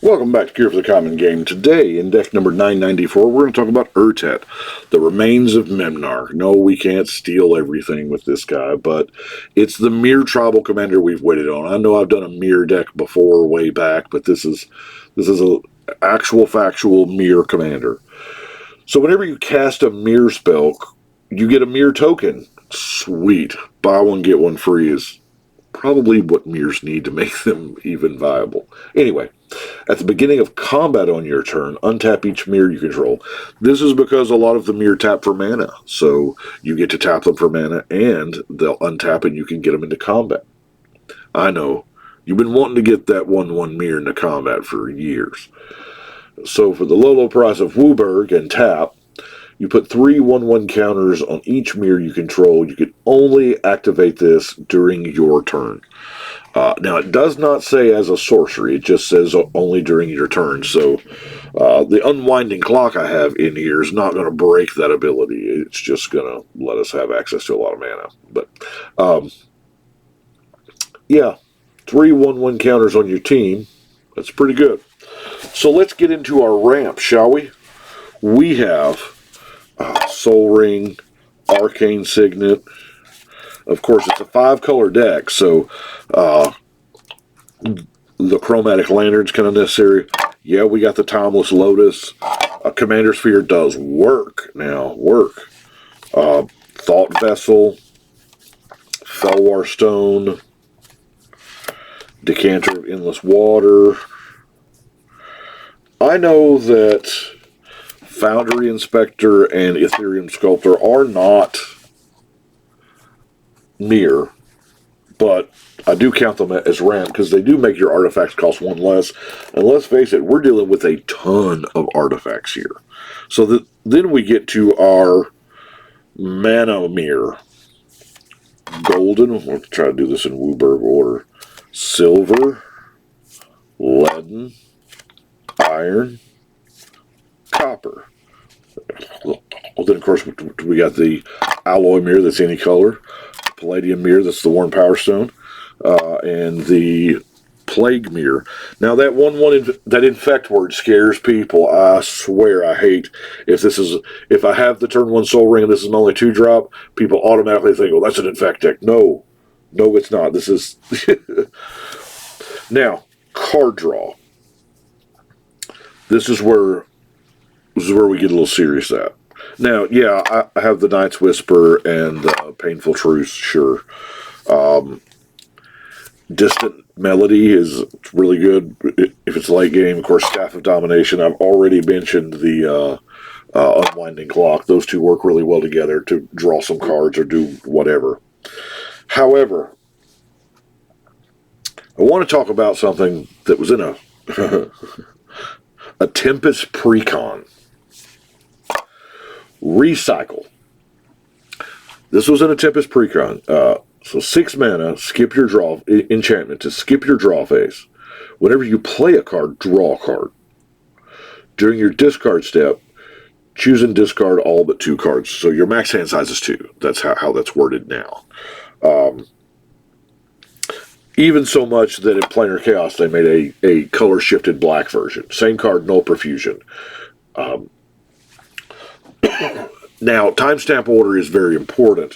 Welcome back to Cure for the Common Game. Today, in deck number 994, we're going to talk about Urtet, the remains of Memnarch. No, we can't steal everything with this guy, but it's the Mir tribal commander we've waited on. I know I've done a Mir deck before, way back, but this is a actual factual Mir commander. So whenever you cast a Mir spell, you get a Mir token. Sweet. Buy one, get one free is probably what Mirs need to make them even viable. Anyway, at the beginning of combat on your turn, untap each Mir you control. This is because a lot of the Mir tap for mana, so you get to tap them for mana, and they'll untap and you can get them into combat. I know, you've been wanting to get that 1/1 Mir into combat for years. So for the low price of Wooburg and tap, you put 3 1/1 counters on each Mir you control. You can only activate this during your turn. Now, it does not say as a sorcery. It just says only during your turn. So the unwinding clock I have in here is not going to break that ability. It's just going to let us have access to a lot of mana. But, yeah, 3 1/1 counters on your team. That's pretty good. So let's get into our ramp, shall we? We have Soul Ring, Arcane Signet. Of course, it's a 5-color deck, so the Chromatic Lantern's kind of necessary. Yeah, we got the Timeless Lotus. Commander Sphere does work now. Thought Vessel, Felwar Stone, Decanter of Endless Water. I know that Foundry Inspector and Ethereum Sculptor are not Mir, but I do count them as ramp because they do make your artifacts cost 1 less. And let's face it, we're dealing with a ton of artifacts here. So then we get to our Mana Mir. Golden, we'll try to do this in Wooburg order. Silver, leaden, iron, copper. Well, then, of course, we got the Alloy Mirror that's any color, Palladium Mirror that's the Worn Power Stone, and the Plague Mirror. Now, that 1/1, that Infect word scares people. I swear I hate if I have the turn 1 Soul Ring and this is my only 2-drop, people automatically think, well, that's an Infect deck. No, it's not. This is... Now, card draw. This is where we get a little serious at. Now, yeah, I have the Night's Whisper and Painful Truce, sure. Distant Melody is really good if it's late game. Of course, Staff of Domination. I've already mentioned the Unwinding Clock. Those two work really well together to draw some cards or do whatever. However, I want to talk about something that was in a Tempest Precon. Recycle. This was in a Tempest Precon. So 6 mana, skip your draw, enchantment to skip your draw phase. Whenever you play a card, draw a card. During your discard step, choose and discard all but 2 cards. So your max hand size is 2. That's how that's worded now. Even so much that in Planar Chaos they made a color-shifted black version. Same card, Null Profusion. Now, timestamp order is very important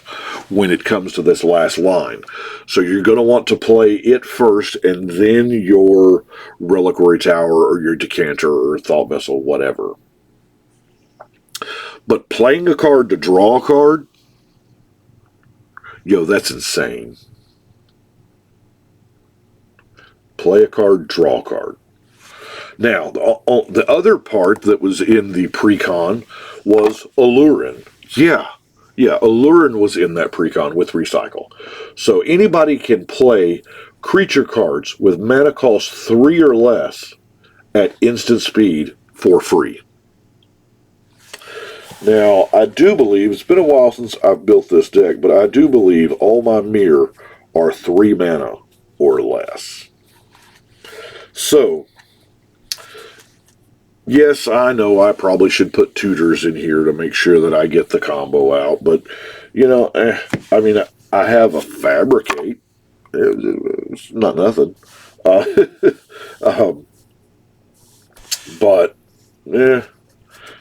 when it comes to this last line. So you're going to want to play it first and then your Reliquary Tower or your Decanter or Thought Vessel, whatever. But playing a card to draw a card, that's insane. Play a card, draw a card. Now, the other part that was in the Precon was Allurin. Yeah, Allurin was in that Precon with Recycle. So anybody can play creature cards with mana cost 3 or less at instant speed for free. Now, I do believe, it's been a while since I've built this deck, but I do believe all my Mir are 3 mana or less. So, yes, I know I probably should put tutors in here to make sure that I get the combo out, but, I mean, I have a Fabricate. It's not nothing.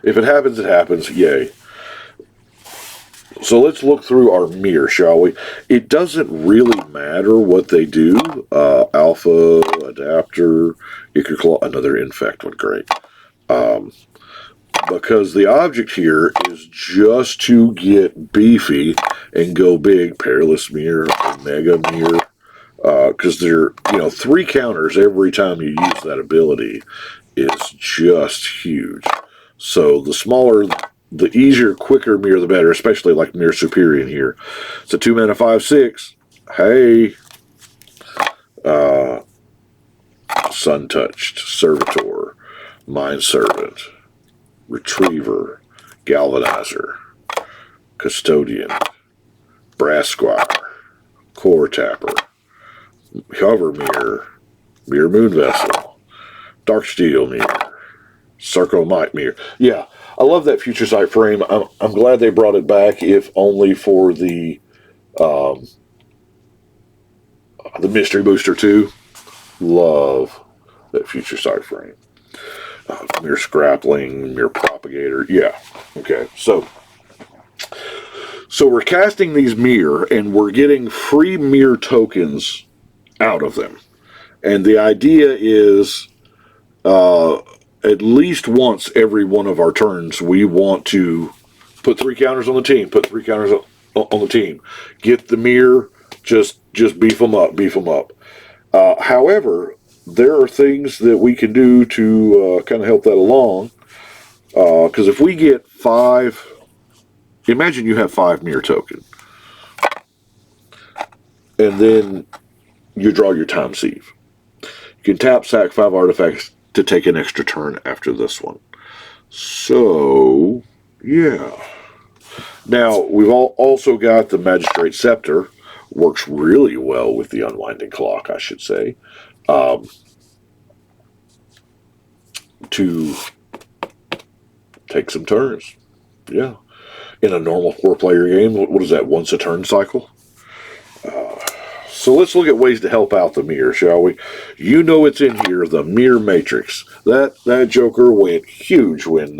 If it happens, it happens. Yay. So let's look through our mirror, shall we? It doesn't really matter what they do. Alpha, adapter, Claw, another infect one, great. Because the object here is just to get beefy and go big. Perilous Mirror, Omega Mirror. Because they're, 3 counters every time you use that ability is just huge. So the smaller, the easier, quicker mirror, the better, especially like Mirror Superior here. It's a 2-mana 5/6. Hey. Sun Touched, Servitor, Mind Servant, Retriever, Galvanizer, Custodian, Brass Squire, Core Tapper, Hover Mirror, Mirror Moon Vessel, Dark Steel Mirror, Sarcomite Mirror. Yeah, I love that Future Sight frame. I'm glad they brought it back, if only for the Mystery Booster 2. Love that Future Sight frame. Mirror Scrappling, Mirror Propagator. Yeah, okay. So we're casting these mirror, and we're getting free mirror tokens out of them. And the idea is at least once every one of our turns, we want to put 3 counters on the team, put 3 counters on the team. Get the mirror, just beef them up, beef them up. However, there are things that we can do to kind of help that along. Because if we get 5, imagine you have 5 mirror token. And then you draw your time sieve. You can tap, sack 5 artifacts to take an extra turn after this one. So, yeah. Now, we've also got the Magistrate Scepter. Works really well with the Unwinding Clock, I should say. To take some turns. Yeah. In a normal 4-player game, what is that, once a turn cycle? So let's look at ways to help out the mirror, shall we? You know it's in here, the Mirror Matrix. That Joker went huge when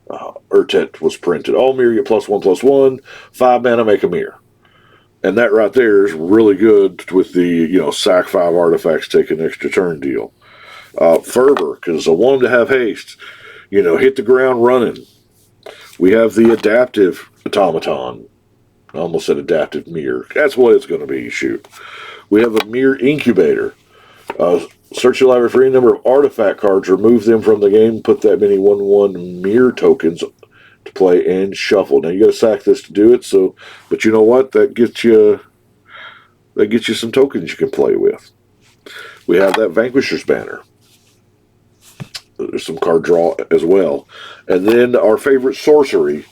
Urtet was printed. All mirror, get +1/+1, 5 mana, make a mirror. And that right there is really good with the, sack 5 artifacts, take an extra turn deal. Fervor, because I want them to have haste. Hit the ground running. We have the Adaptive Automaton. I almost said Adaptive Mirror. That's what it's going to be, shoot. We have a Mirror Incubator. Search your library for any number of artifact cards, remove them from the game, put that many 1/1 mirror tokens to play, and shuffle. Now, you got to sack this to do it, but you know what? That gets you some tokens you can play with. We have that Vanquisher's Banner. There's some card draw as well. And then our favorite sorcery,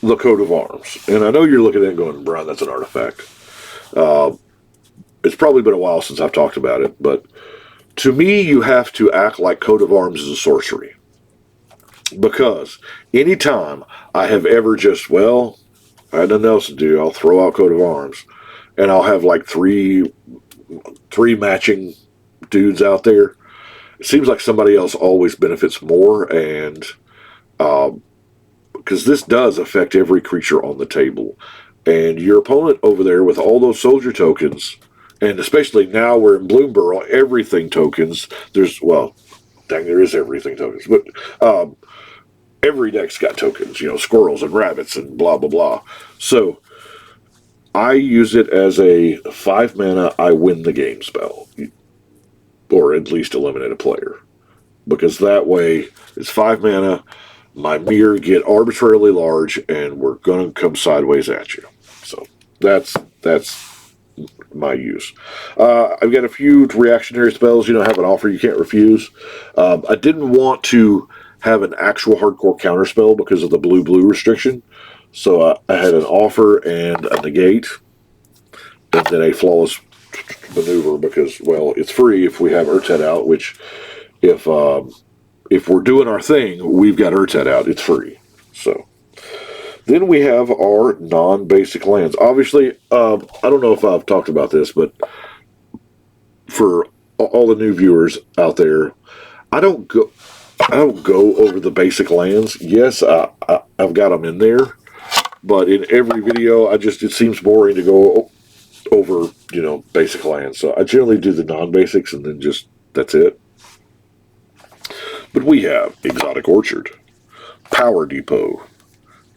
the Coat of Arms. And I know you're looking at it going, Brian, that's an artifact. It's probably been a while since I've talked about it, but to me, you have to act like Coat of Arms is a sorcery. Because anytime I have ever just, I had nothing else to do, I'll throw out Coat of Arms, and I'll have like three matching dudes out there. It seems like somebody else always benefits more, and because this does affect every creature on the table. And your opponent over there with all those soldier tokens, and especially now we're in Bloomborough, everything tokens, there is everything tokens, but every deck's got tokens, squirrels and rabbits and blah, blah, blah. So I use it as a 5 mana, I win the game spell. Or at least eliminate a player. Because that way, it's 5 mana, my mirror get arbitrarily large, and we're going to come sideways at you. So that's my use. I've got a few reactionary spells, have an offer you can't refuse. I didn't want to have an actual hardcore counterspell because of the blue-blue restriction. So I had an offer and a negate, and then a flawless maneuver because, it's free if we have Urtet out, which if we're doing our thing, we've got Urtet out, it's free. So then we have our non-basic lands. Obviously, I don't know if I've talked about this, but for all the new viewers out there, I don't I'll go over the basic lands. Yes, I've got them in there, but in every video, it seems boring to go over, basic lands. So I generally do the non-basics and then that's it. But we have Exotic Orchard, Power Depot,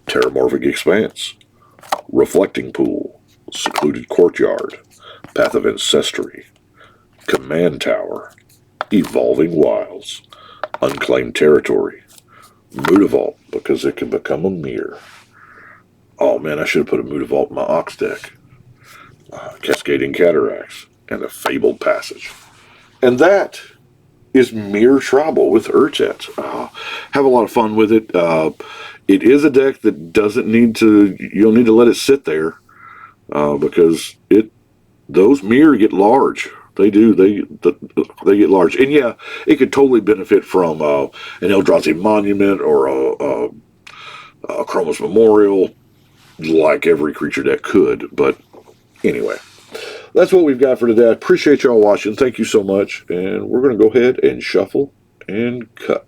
Terramorphic Expanse, Reflecting Pool, Secluded Courtyard, Path of Ancestry, Command Tower, Evolving Wilds, Unclaimed Territory, Mutavault, because it can become a mirror. Oh man, I should have put a Mutavault in my Ox deck. Cascading Cataracts, and a Fabled Passage. And that is Mirror Tribal with Urtet. Have a lot of fun with it. It is a deck that doesn't need to, you'll need to let it sit there, because those mirror get large. They do. They get large. And yeah, it could totally benefit from an Eldrazi Monument or a Chromos Memorial, like every creature deck could. But anyway, that's what we've got for today. I appreciate y'all watching. Thank you so much. And we're going to go ahead and shuffle and cut.